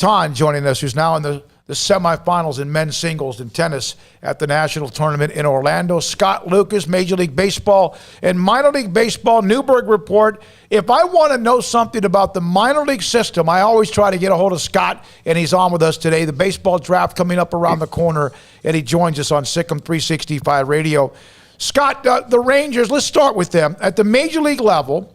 Ton joining us, who's now in the semifinals in men's singles in tennis at the national tournament in Orlando. Scott Lucas, Major League Baseball and Minor League Baseball Newberg Report. If I want to know something about the minor league system, I always try to get a hold of Scott, and he's on with us today. The baseball draft coming up around the corner, and he joins us on SicEm365 Radio. Scott, the Rangers, let's start with them. At the Major League level,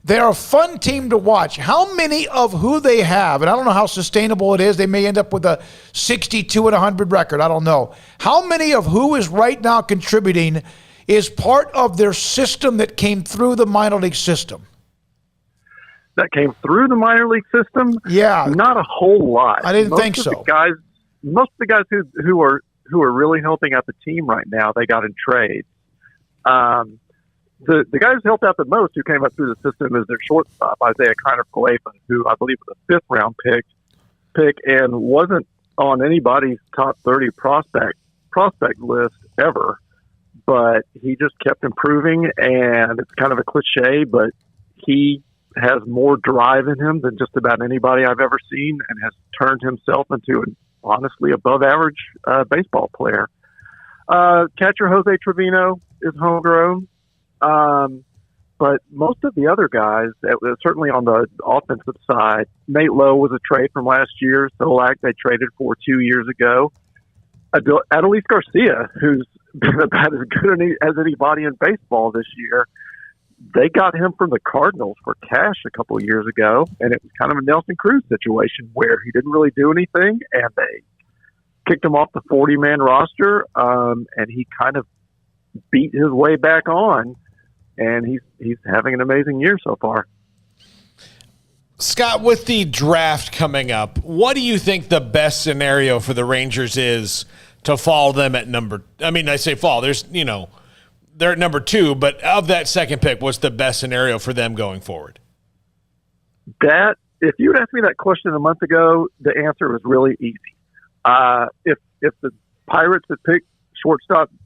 they're a fun team to watch. How many of who they have, and I don't know how sustainable it is, they may end up with a 62-100 record, I don't know. How many of who is right now contributing is part of their system that came through the minor league system? That came through the minor league system? Yeah. Not a whole lot. I didn't think so. Most of the guys who are really helping out the team right now, they got in trades. The guys who helped out the most who came up through the system is their shortstop, Isaiah Kiner-Falefa, who I believe was a 5th-round pick and wasn't on anybody's top 30 prospect list ever. But he just kept improving, and it's kind of a cliche, but he has more drive in him than just about anybody I've ever seen and has turned himself into an honestly above-average baseball player. Catcher Jose Trevino is homegrown. But most of the other guys, certainly on the offensive side, Nate Lowe was a trade from last year. Solak they traded for 2 years ago. Adolis Garcia, who's been about as good as anybody in baseball this year, they got him from the Cardinals for cash a couple of years ago, and it was kind of a Nelson Cruz situation where he didn't really do anything, and they kicked him off the 40-man roster, and he kind of beat his way back on. And he's having an amazing year so far. Scott, with the draft coming up, what do you think the best scenario for the Rangers is to fall them at number? I mean, I say fall. They're at number 2, but of that second pick, what's the best scenario for them going forward? If you had asked me that question a month ago, the answer was really easy. If the Pirates had picked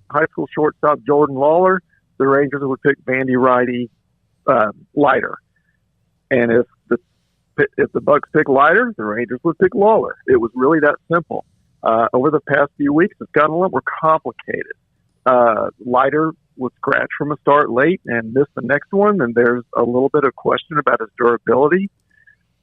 high school shortstop Jordan Lawler, the Rangers would pick Vandy righty Leiter. And if the Bucks pick Leiter, the Rangers would pick Lawler. It was really that simple. Over the past few weeks, it's gotten a lot more complicated. Leiter was scratched from a start late and missed the next one, and there's a little bit of question about his durability.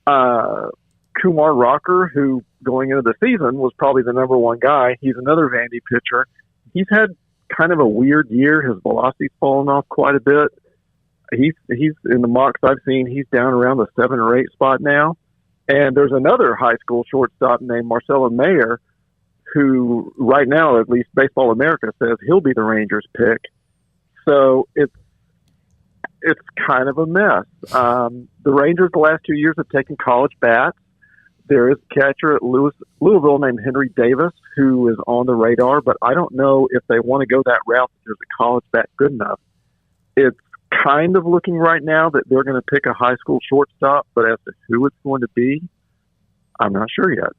Kumar Rocker, who going into the season was probably the number 1 guy, he's another Vandy pitcher. He's had kind of a weird year. His velocity's fallen off quite a bit. He's in the mocks I've seen, he's down around the 7 or 8 spot now. And there's another high school shortstop named Marcelo Mayer, who right now, at least Baseball America says he'll be the Rangers pick. So it's kind of a mess. The Rangers the last 2 years have taken college bats. There is a catcher at Louisville named Henry Davis who is on the radar, but I don't know if they want to go that route. If there's a college bat good enough. It's kind of looking right now that they're going to pick a high school shortstop, but as to who it's going to be, I'm not sure yet.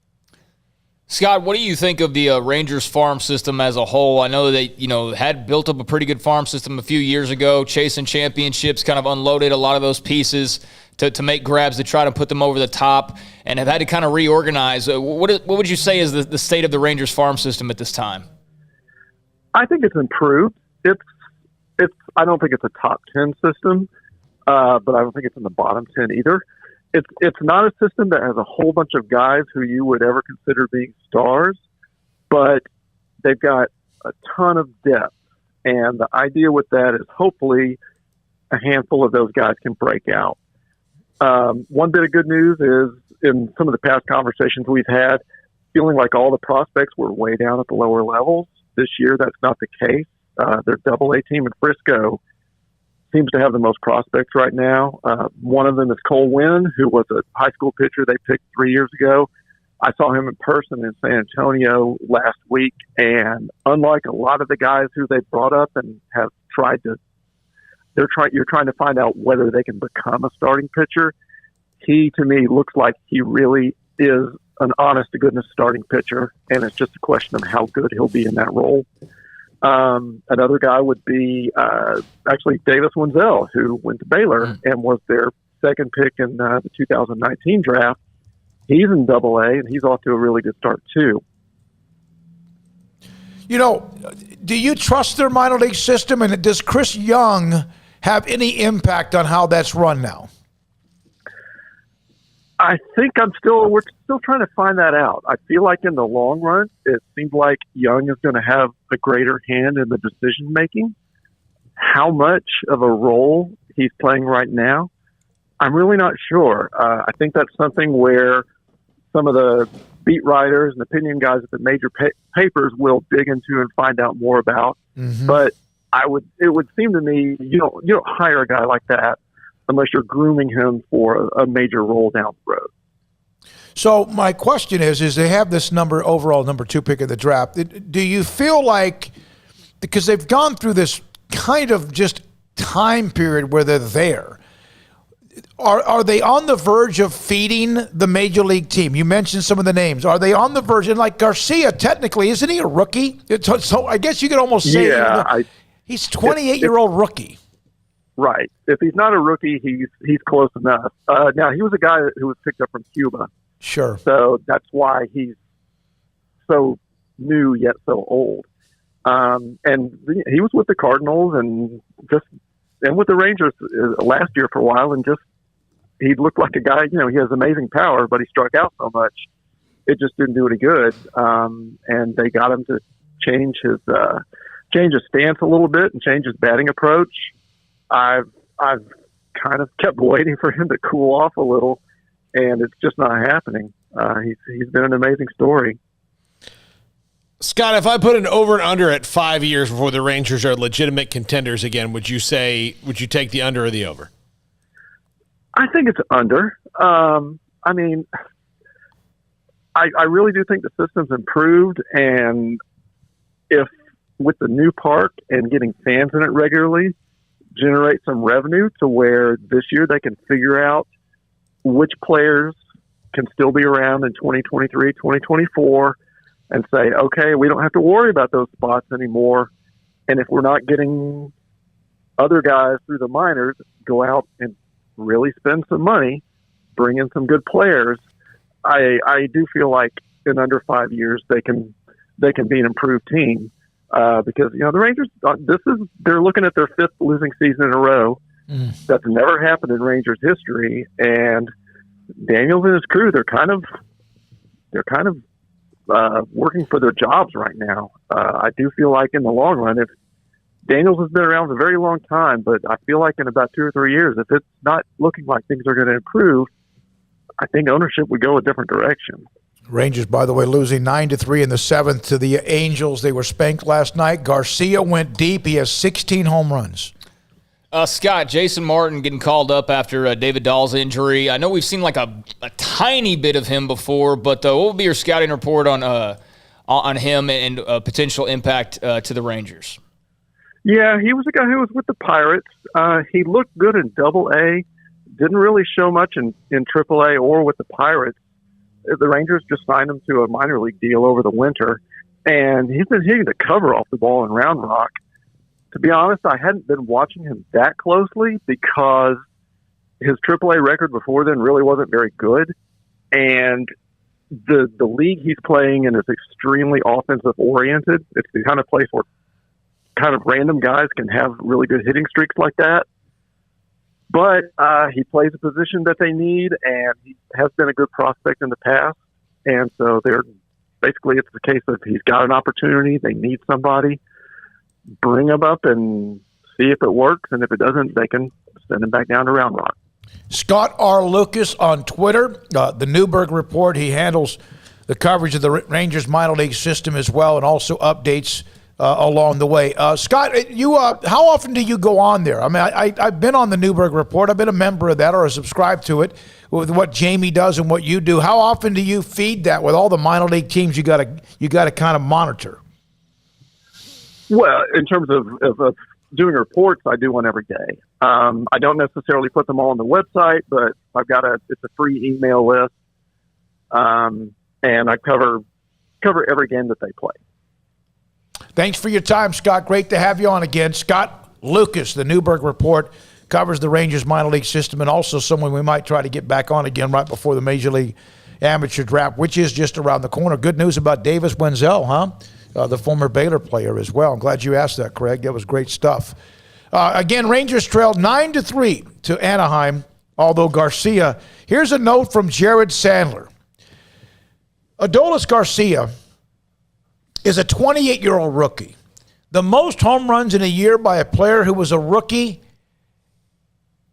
Scott, what do you think of the Rangers farm system as a whole? I know they, had built up a pretty good farm system a few years ago, chasing championships, kind of unloaded a lot of those pieces to make grabs to try to put them over the top, and have had to kind of reorganize. What would you say is the state of the Rangers farm system at this time? I think it's improved. I don't think it's a top 10 system, but I don't think it's in the bottom 10 either. It's not a system that has a whole bunch of guys who you would ever consider being stars, but they've got a ton of depth. And the idea with that is hopefully a handful of those guys can break out. One bit of good news is in some of the past conversations we've had, feeling like all the prospects were way down at the lower levels. This year, that's not the case. Their Double-A team in Frisco seems to have the most prospects right now. One of them is Cole Winn, who was a high school pitcher they picked 3 years ago. I saw him in person in San Antonio last week, and unlike a lot of the guys who they brought up and have tried to, you're trying to find out whether they can become a starting pitcher. He, to me, looks like he really is an honest-to-goodness starting pitcher, and it's just a question of how good he'll be in that role. Another guy would be actually Davis Wenzel, who went to Baylor and was their second pick in the 2019 draft. he's in Double A, and he's off to a really good start too. You know, do you trust their minor league system, and does Chris Young have any impact on how that's run now? I think we're still trying to find that out. I feel like in the long run, it seems like Young is going to have a greater hand in the decision making. How much of a role he's playing right now, I'm really not sure. I think that's something where some of the beat writers and opinion guys at the major papers will dig into and find out more about. Mm-hmm. But it would seem to me you don't hire a guy like that unless you're grooming him for a major role down the road. So my question is they have this overall number 2 pick of the draft. Do you feel like, because they've gone through this kind of just time period where they're there, are they on the verge of feeding the major league team? You mentioned some of the names. Are they on the verge? And like Garcia, technically, isn't he a rookie? So I guess you could almost say he's a 28-year-old rookie. Right. If he's not a rookie, he's close enough. Now, he was a guy who was picked up from Cuba. Sure. So that's why he's so new yet so old. And he was with the Cardinals and with the Rangers last year for a while, and he looked like a guy, he has amazing power, but he struck out so much, it just didn't do any good. And they got him to change his stance a little bit and change his batting approach. I've kind of kept waiting for him to cool off a little, and it's just not happening. He's been an amazing story. Scott, if I put an over and under at 5 years before the Rangers are legitimate contenders again, would you take the under or the over? I think it's under. I mean, I really do think the system's improved, and if with the new park and getting fans in it regularly, generate some revenue to where this year they can figure out which players can still be around in 2023, 2024, and say, okay, we don't have to worry about those spots anymore. And if we're not getting other guys through the minors, go out and really spend some money, bring in some good players. I do feel like in under 5 years they can be an improved team. Because the Rangers, they're looking at their 5th losing season in a row. That's never happened in Rangers history. And Daniels and his crew, they're kind of working for their jobs right now. I do feel like in the long run, if Daniels has been around for a very long time, but I feel like in about 2 or 3 years, if it's not looking like things are going to improve, I think ownership would go a different direction. Rangers, by the way, losing 9-3 in the 7th to the Angels. They were spanked last night. Garcia went deep. He has 16 home runs. Scott, Jason Martin getting called up after David Dahl's injury. I know we've seen like a tiny bit of him before, but what would be your scouting report on him and potential impact to the Rangers? Yeah, he was a guy who was with the Pirates. He looked good in Double A. Didn't really show much in Triple A or with the Pirates. The Rangers just signed him to a minor league deal over the winter, and he's been hitting the cover off the ball in Round Rock. To be honest, I hadn't been watching him that closely because his AAA record before then really wasn't very good, and the league he's playing in is extremely offensive oriented. It's the kind of place where kind of random guys can have really good hitting streaks like that. But he plays a position that they need, and he has been a good prospect in the past. And so it's the case of he's got an opportunity, they need somebody, bring him up and see if it works. And if it doesn't, they can send him back down to Round Rock. Scott R. Lucas on Twitter, the Newberg Report. He handles the coverage of the Rangers minor league system as well, and also updates along the way. Scott, how often do you go on there? I mean, I've been on the Newberg Report. I've been a member of that or a subscribe to it with what Jamie does and what you do. How often do you feed that with all the minor league teams you got to kind of monitor? Well, in terms of doing reports, I do one every day. I don't necessarily put them all on the website, but it's a free email list. And I cover every game that they play. Thanks for your time, Scott. Great to have you on again. Scott Lucas, the Newberg Report, covers the Rangers minor league system, and also someone we might try to get back on again right before the major league amateur draft, which is just around the corner. Good news about Davis Wenzel, huh? The former Baylor player as well. I'm glad you asked that, Craig. That was great stuff. Again, Rangers trailed 9-3 to Anaheim, although Garcia. Here's a note from Jared Sandler. Adolis Garcia is a 28-year-old rookie. The most home runs in a year by a player who was a rookie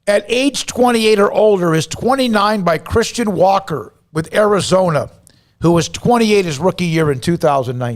at age 28 or older is 29 by Christian Walker with Arizona, who was 28 his rookie year in 2019.